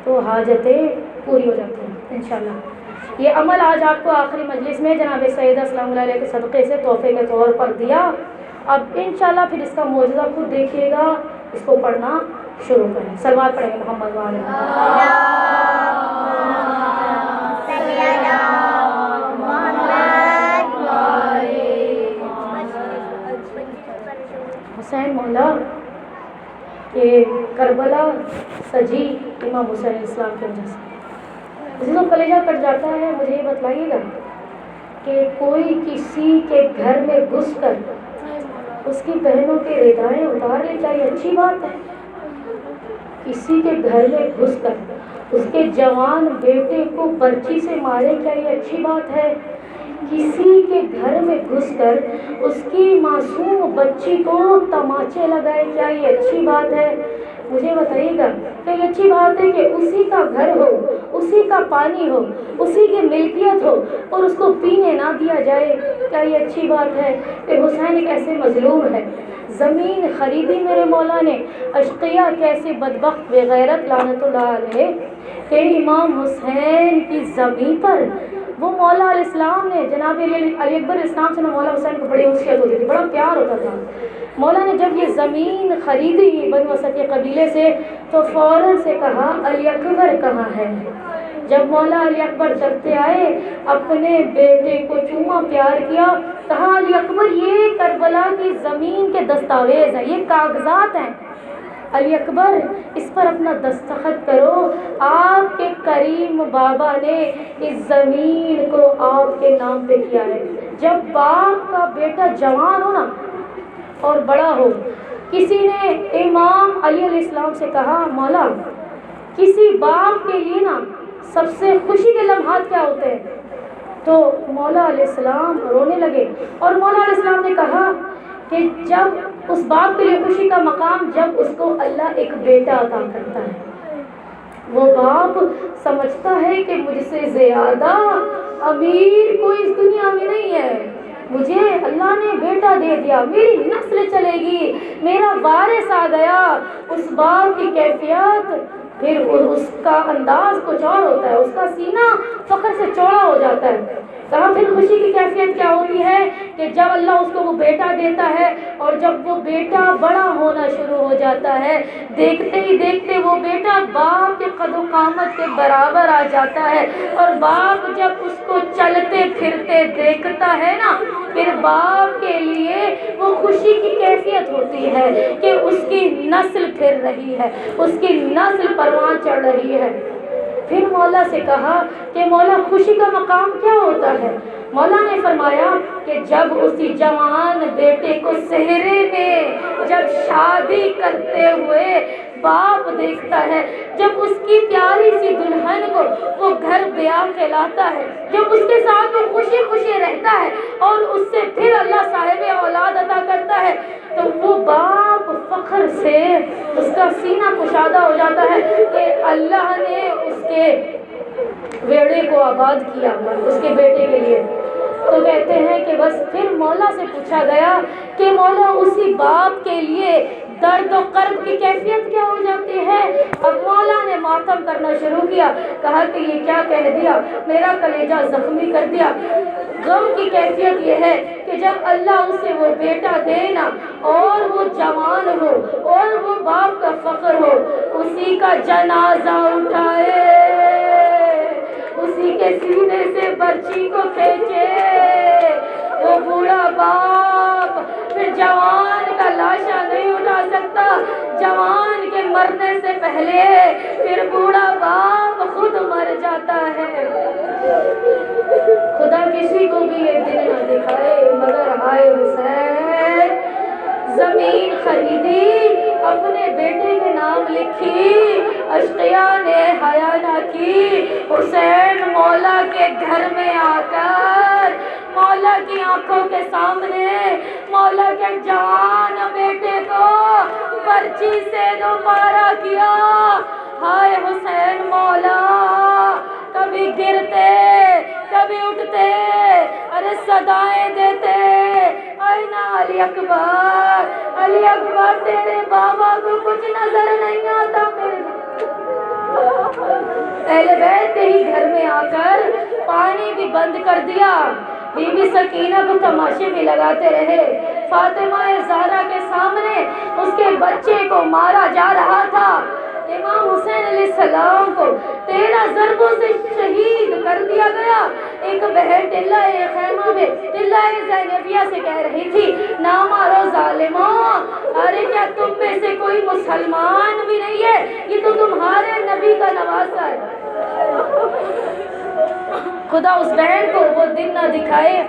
تو حاجتیں پوری ہو جاتی ہیں انشاءاللہ۔ یہ عمل آج آپ کو آخری مجلس میں جناب سیدہ سلام اللہ علیہ کے صدقے سے تحفے کے طور پر دیا۔ اب انشاءاللہ پھر اس کا معجزہ خود دیکھیے گا، اس کو پڑھنا شروع کریں۔ صلوات پڑھیں محمد وعلیہ حسین مولا کہ کربلا سجی امام حسین علیہ السلام کے وجہ سے۔ اسی تو کلیجہ کٹ جاتا ہے۔ مجھے یہ بتلائیے گا کہ کوئی کسی کے گھر میں گھس کر اس کی بہنوں کے ردائیں اتار لے، کیا یہ اچھی بات ہے؟ کسی کے گھر میں گھس کر اس کے جوان بیٹے کو برچی سے مارے، کیا یہ اچھی بات ہے؟ کسی کے گھر میں گھس کر اس کی معصوم بچی کو تماچے لگائے، کیا یہ اچھی بات ہے؟ مجھے بتائیے گا کہ یہ اچھی بات ہے کہ اسی کا گھر ہو، اسی کا پانی ہو، اسی کی ملکیت ہو اور اس کو پینے نہ دیا جائے، کیا یہ اچھی بات ہے؟ کہ حسین ایک ایسے مظلوم ہے، زمین خریدی میرے مولا نے، اشقیاء کیسے بدبخت بے غیرت لعنت اللہ علیہ کہ امام حسین کی زمین پر وہ مولا علیہ السلام نے جناب علی اکبر اسلام سے مولا حسین کو بڑی انسیت ہوتی تھی، بڑا پیار ہوتا تھا۔ مولا نے جب یہ زمین خریدی بنو اسد کے قبیلے سے تو فوراً سے کہا علی اکبر کہاں ہے؟ جب مولا علی اکبر چلتے آئے، اپنے بیٹے کو چوما، پیار کیا، کہا علی اکبر یہ کربلا کی زمین کے دستاویز ہیں، یہ کاغذات ہیں، علی اکبر اس پر اپنا دستخط کرو، آپ کے کریم بابا نے اس زمین کو آپ کے نام پہ کیا ہے۔ جب باپ کا بیٹا جوان ہو نا اور بڑا ہو، کسی نے امام علی علیہ السلام سے کہا مولا کسی باپ کے لیے نا سب سے خوشی کے لمحات کیا ہوتے ہیں؟ تو مولا علیہ السلام رونے لگے، اور مولا علیہ السلام نے کہا کہ جب اس باپ کے لیے خوشی کا مقام جب اس کو اللہ ایک بیٹا عطا کرتا ہے، وہ باپ سمجھتا ہے کہ مجھ سے زیادہ امیر کوئی اس دنیا میں نہیں ہے، مجھے اللہ نے بیٹا دے دیا، میری نسل چلے گی، میرا وارث آ گیا۔ اس باپ کی کیفیت پھر اس کا انداز کچھ اور ہوتا ہے، اس کا سینہ فخر سے چوڑا ہو جاتا ہے۔ کہاں پھر خوشی کی کیفیت کیا ہوتی ہے کہ جب اللہ اس کو وہ بیٹا دیتا ہے، اور جب وہ بیٹا بڑا ہونا شروع ہو جاتا ہے، دیکھتے ہی دیکھتے وہ بیٹا باپ کے قد و قامت کے برابر آ جاتا ہے، اور باپ جب اس کو چلتے پھرتے دیکھتا ہے نا، پھر باپ کے لیے وہ خوشی کی کیفیت ہوتی ہے کہ اس کی نسل پھر رہی ہے، اس کی نسل پروان چڑھ رہی ہے۔ پھر مولا سے کہا کہ مولا خوشی کا مقام کیا ہوتا ہے؟ مولا نے فرمایا کہ جب اسی جوان بیٹے کو صحرے میں جب شادی کرتے ہوئے باپ دیکھتا ہے، جب اس کی پیاری سی دلہن کو وہ گھر بیاہ کہلاتا ہے، جب اس کے ساتھ وہ خوشی خوشی رہتا ہے اور اس سے پھر اللہ صاحب اولاد عطا کرتا ہے، تو وہ باپ فخر سے اس کا سینہ کشادہ ہو جاتا ہے کہ اللہ نے اس کے بیڑے کو آباد کیا اس کے بیٹے کے لیے۔ تو کہتے ہیں کہ بس پھر مولا سے پوچھا گیا کہ مولا اسی باپ کے لیے درد و کرب کی کیفیت کیا ہو جاتی ہے۔ اب مولا نے ماتم کرنا شروع کیا، کہا کہ یہ کیا کہہ دیا، میرا کلیجہ زخمی کر دیا۔ غم کی کیفیت یہ ہے کہ جب اللہ اسے وہ بیٹا دے نا اور وہ جوان ہو اور وہ باپ کا فخر ہو، اسی کا جنازہ اٹھائے، اسی کے سینے سے برچی کو کھینچے، وہ بوڑھا باپ پھر جوان کا لاشا نہیں اٹھا سکتا۔ جوان کے مرنے سے پہلے پھر بوڑھا باپ خود مر جاتا ہے۔ خدا کسی کو بھی یہ دن نہ دکھائے، مگر ہائے حسین، زمین خریدی، اپنے بیٹے کے نام لکھی، اشقیاء نے حیا نہ کی۔ حسین مولا کے گھر میں آ کر مولا کی آنکھوں کے سامنے مولا کے جوان بیٹے کو برچی سے دوبارہ کیا۔ ہائے حسین مولا، کبھی گرتے کبھی اٹھتے، ارے صدائیں دیتے، اینا علی اکبر، علی اکبر تیرے بابا کو کچھ نظر نہیں آتا۔ میرے اہل بیت کے ہی گھر میں آ کر پانی بھی بند کر دیا۔ بی بی سکینہ کو تماشے بھی لگاتے رہے۔ فاطمہ زہرا کے سامنے اس کے بچے کو مارا جا رہا تھا۔ امام حسین علیہ السلام کو 13 ضربوں سے شہید کر دیا گیا۔ ایک بہن ٹلہ خیمہ میں ٹلہ زینبیہ سے کہہ رہی تھی، نہ مارو ظالموں، ارے کیا تم میں سے کوئی مسلمان بھی نہیں ہے؟ یہ تو تمہارے نبی کا نواسہ ہے۔ خدا اس بہن کو وہ دن نہ دکھائے۔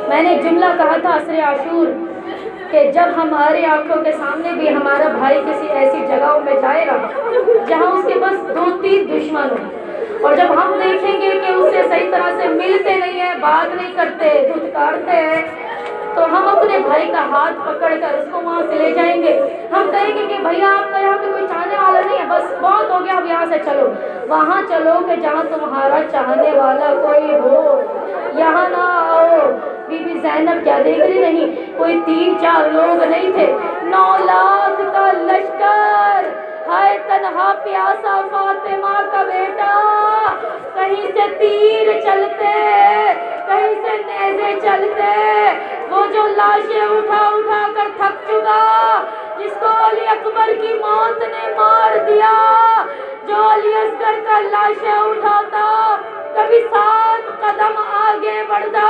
میں نے جملہ کہا تھا عصر عاشور کہ جب ہماری آنکھوں کے سامنے بھی ہمارا بھائی کسی ایسی جگہوں میں جائے گا جہاں اس کے بس 2-3 دشمن ہوں، اور جب ہم دیکھیں گے کہ اسے صحیح طرح سے ملتے نہیں ہیں، بات نہیں کرتے، دھتکارتے ہیں، تو ہم اپنے بھائی کا ہاتھ پکڑ کر اس کو وہاں سے لے جائیں گے۔ ہم کہیں گے کہ بھیا آپ کا یہاں پہ کوئی چاہنے والا نہیں ہے، بس بہت ہو گیا، اب یہاں سے چلو۔ وہاں چلو کہ جہاں تمہارا چاہنے والا کوئی ہو، یہاں نہ آؤ۔ بی بی زینب کیا دیکھ رہی نہیں، کوئی 3-4 لوگ نہیں تھے، 9 لاکھ کا لشکر۔ ہائے تنہا پیاسا فاطمہ کا بیٹا، کہیں سے تیر چلتے، کہیں سے نیزے چلتے، وہ جو لاشیں اٹھا اٹھا کر تھک چکا، جس کو علی اکبر کی موت نے مار دیا، جو علی اصغر کا لاشیں اٹھاتا، کبھی 7 قدم آگے بڑھتا،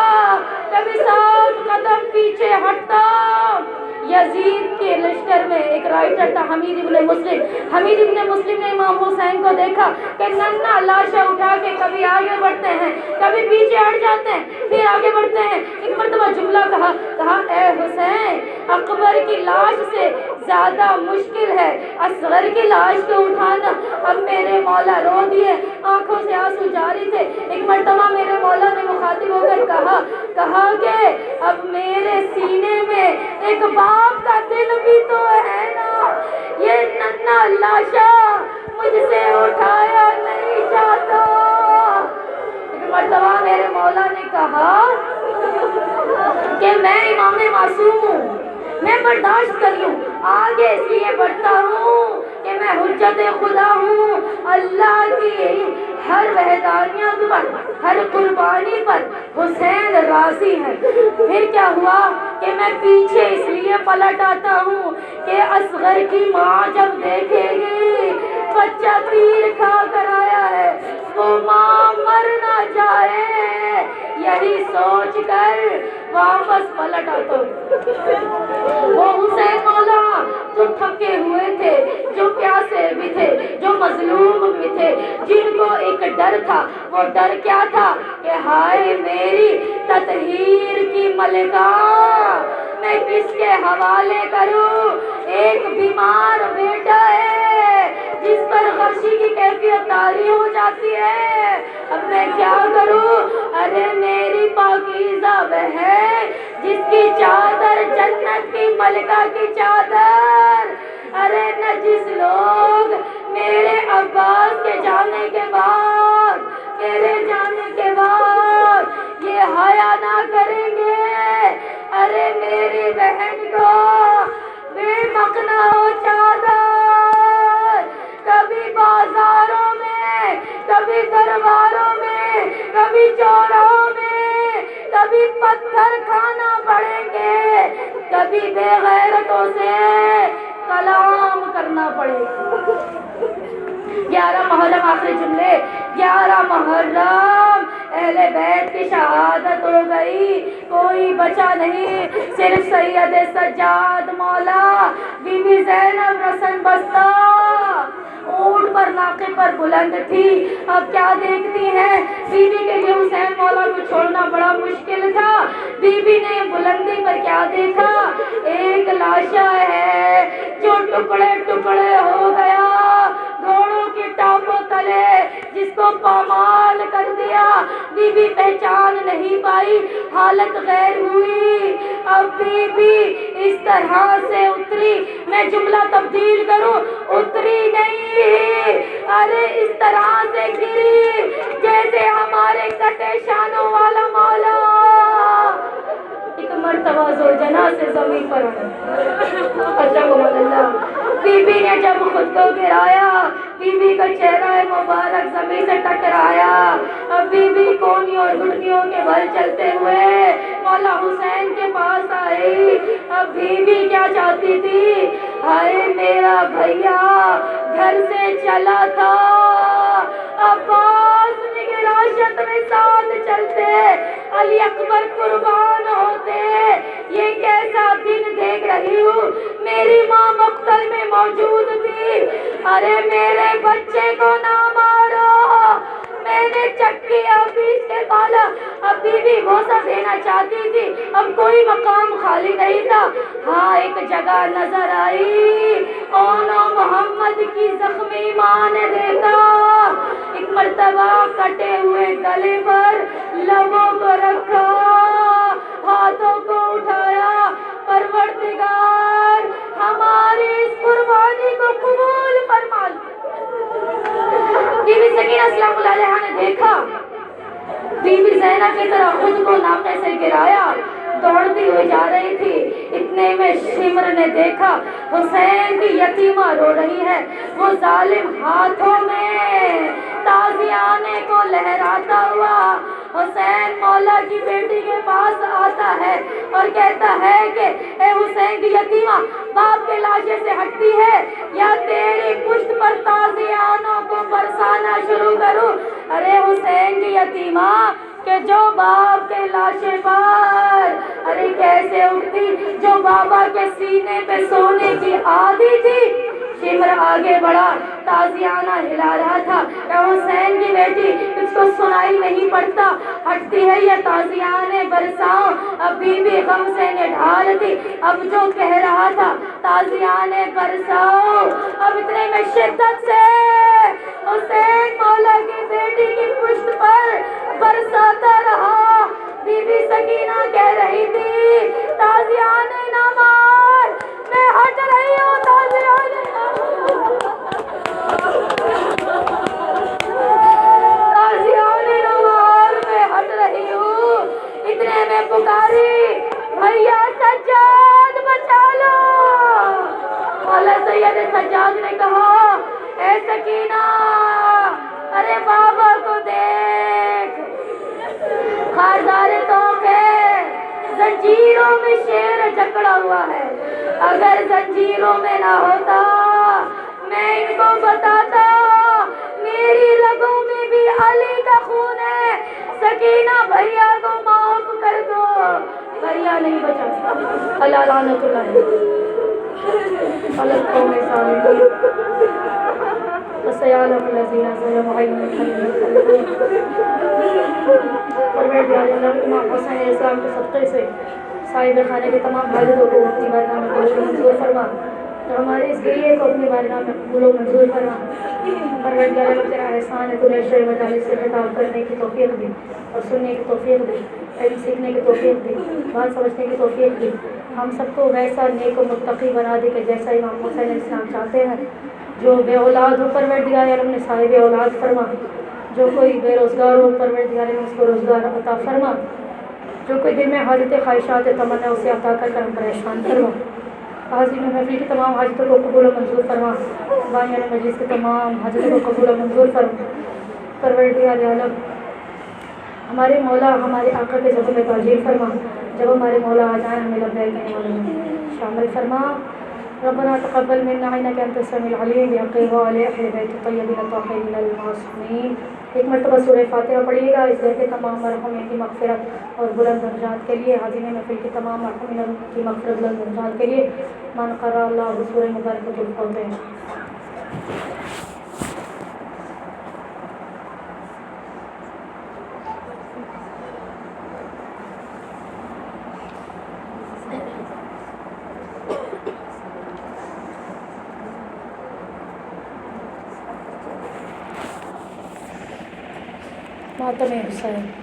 کبھی 7 قدم پیچھے ہٹتا۔ یزید کے لشکر میں ایک رائٹر تھا حمید ابن مسلم، حمید ابن مسلم نے امام حسین کو دیکھا کہ ننھا لاشیں اٹھا کے کبھی آگے بڑھتے ہیں، کبھی پیچھے ہٹ جاتے ہیں، پھر آگے بڑھتے ہیں۔ ایک مرتبہ جملہ کہا اے حسین، اکبر کی لاش سے زیادہ مشکل ہے اصغر کی لاش کو اٹھانا۔ اب میرے مولا رو دیے، آنکھوں سے آنسو جاری تھے۔ ایک مرتبہ میرے مولا نے مخاطب ہو کر کہا کہ اب میرے سینے میں ایک باپ کا دل بھی تو ہے نا، یہ ننھا لاشا مجھ سے اٹھایا نہیں جاتا۔ ایک مرتبہ میرے مولا نے کہا کہ میں امام معصوم ہوں، میں برداشت کر لوں، آگے اس لیے بڑھتا ہوں کہ میں حجت خدا ہوں، اللہ کی ہر وحدانیت پر، ہر قربانی پر حسین راضی ہے۔ پھر کیا ہوا کہ میں پیچھے اس لیے پلٹ آتا ہوں کہ اصغر کی ماں جب دیکھے گی بچہ تیر کھا کر آیا ہے، وہ ماں مر نہ جائے، یہی سوچ کر واپس پلٹ آتا ہوں۔ وہ حسین مولا جو تھکے ہوئے تھے، جو پیاسے بھی تھے، جو مظلوم بھی تھے، جن کو ایک ڈر تھا، وہ ڈر کیا تھا کہ ہائے میری تطہیر کی ملکہ میں کس کے حوالے کروں؟ ایک بیمار بیٹا ہے جس پر غشی کی کیفیت طاری ہو جاتی ہے، اب میں کیا کروں؟ ارے میری پاکیزہ بہن جس کی چادر جنت کی ملکہ کی چادر، ارے نجس لوگ میرے عباس کے جانے کے بعد، میرے جانے کے بعد یہ حیا نہ کریں گے، ارے میری بہن کو بے مقنا ہو چادر، کبھی بازاروں میں، کبھی درباروں میں، کبھی چوراہوں میں، کبھی پتھر کھانا پڑیں گے، کبھی بے غیرتوں سے کلام کرنا پڑے گا۔ 11 محرم آخری جملے، 11 محرم اہل بیت کی شہادت ہو گئی، کوئی بچا نہیں، صرف سید سجاد مولا بی بی زینب رسن بستہ اونٹ پر ناقے پر بلند تھی۔ اب کیا دیکھتی ہیں، بی بی کے لیے حسین مولا کو چھوڑنا بڑا مشکل تھا، بی بی نے بلندی پر کیا دیکھا، ایک لاشا ہے جو ٹکڑے ٹکڑے ہو گیا گھوڑوں کی ٹانپوں تلے، جس کو پامال کر دیا، بی بی پہچان نہیں پائی، حالت غیر ہوئی۔ اب بی بی اس طرح سے اتری، میں جملہ تبدیل کروں، اتری نہیں، ارے اس طرح سے گری جیسے ہمارے کٹے شانوں والا مولا ایک مرتبہ زوجنا سے زمین پر بی بی نے جب خود کو گرایا، بی بی کا چہرہ مبارک زمین سے ٹکرایا، اب بی بی کونیوں اور گھٹنیوں کے بل چلتے ہوئے مولا حسین کے پاس آئی۔ اب بی بی کیا چاہتی تھی، ہائے میرا بھیا گھر سے چلا تھا، عباس نگراشت میں ساتھ چلتے، علی اکبر قربان ہوتے، یہ کیسا دن دیکھ رہی ہوں، میری ماں مقتل میں موجود تھی، ارے میرے بچے کو نہ مارو، میں نے چکی ابھی سے بالا۔ اب بی بی غوثہ دینا چاہتی تھی، اب کوئی مقام خالی نہیں تھا، ہاں ایک جگہ نظر آئی، اونو محمد کی زخمی ماں نے دیکھا، ایک مرتبہ کٹے ہوئے گلے پر لبوں کو رکھا، ہاتھوں کو اٹھایا، پروردگار ہماری اس قربانی کو قبول فرما۔ بی بی سکینہ سلام اللہ علیہا نے دیکھا، بی بی زینب کی طرح خود کو ناقے سے گرایا، دوڑتی ہوئی جا رہی تھی، اتنے میں شمر نے دیکھا حسین کی یتیمہ رو رہی ہے، وہ ظالم ہاتھوں میں تازیانے کو لہراتا ہوا حسین مولا کی بیٹی کے پاس آتا ہے اور کہتا ہے کہ اے حسین کی یتیمہ، باپ کے لاشے سے ہٹتی ہے یا تیری پشت پر تازیانوں کو برسانا شروع کروں؟ ارے حسین کی یتیمہ کہ جو باپ کے لاشے پر ارے کیسے اٹھتی، جو بابا کے سینے پہ سونے کی عادی تھی۔ شمر آگے بڑھا، تازیانہ ہلا رہا تھا، اے حسین کی بیٹی اس کو سنائی نہیں پڑتا، ہٹتی ہے یہ تازیانے برساؤ۔ اب بی بی غم سے نڈھال تھی، اب جو کہہ رہا تھا تازیانے برساؤ، اب اتنے میں شدت سے حسین مولا کی بیٹی کی پشت پر برساتا رہا۔ بی بی سکینہ کہہ رہی تھی تازیانے نہ مار، میں ہٹ رہی ہوں، تازیانے نہ تازیانے نہ مار، میں ہٹ رہی ہوں۔ اتنے میں پکاری، بھیا سجاد بچا لو۔ مولا سید سجاد نے کہا اے سکینہ ارے بابا کو دیکھ، خاردار توق ہے، زنجیروں میں شیر جکڑا ہوا ہے، اگر زنجیروں میں نہ ہوتا میں ان کو بتاتا، میری رگوں میں بھی علی کا خون ہے، سکینہ بھیا کو معاف کر دو۔ بھیا نہیں بچا، اللہ لعنت اللہ غلط قوم سامنے وسیالم الذین ظلموا امام حسین اسلام کے صدقے سے صاحب خانے کے تمام والدوں کو اپنی بارگاہ میں قبول و منظور فرما، ہمارے اس گریے کو اپنی بارگاہ میں قبول و منظور فرما۔ پروردگار عالم تیرا احسان ہے، تو نے شعر مجالس سے خطاب کرنے کی توفیق دی اور سننے کی توفیق دی، علم سیکھنے کی توفیق دی، بات سمجھنے کی توفیق دی، ہم سب کو ویسا نیک و متقی بنا دے کہ جیسا امام حسین السلام چاہتے ہیں۔ جو بے اولاد ہو پروردگار عالم نے صاحب اولاد فرما، جو کوئی بے روزگار ہو پروردگار عالم اس کو روزگار عطا فرما، جو کوئی دل میں حاجت خواہشات تمنا اسے عطا کر ہم پریشان فرما۔ حاضرین محفل کی تمام حاجتوں کو قبول و منظور فرما، بانیان مجلس کی تمام حاجتوں کو قبول و منظور فرما۔ پروردگار عالم ہمارے مولا ہمارے آقا کے جذبے میں تعجیل فرما، جب ہمارے مولا آ جائیں ہمیں لبیک کہنے والوں میں شامل فرما۔ ربنا تقبل منا انک انت السمیع العلیم بحق وآل اہل بیت الطیبین الطاہرین المعصومین۔ ایک مرتبہ سورہ فاتحہ پڑھیے گا اس گھر کے تمام مرحومین کی مغفرت اور بلند درجات کے لیے، حاضرین محفل کی تمام مرحومین کی مغفرت بلند درجات کے لیے۔ من قرأ اللہ سورہ مبارکۃ الفاتحہ۔ ماتم حسین۔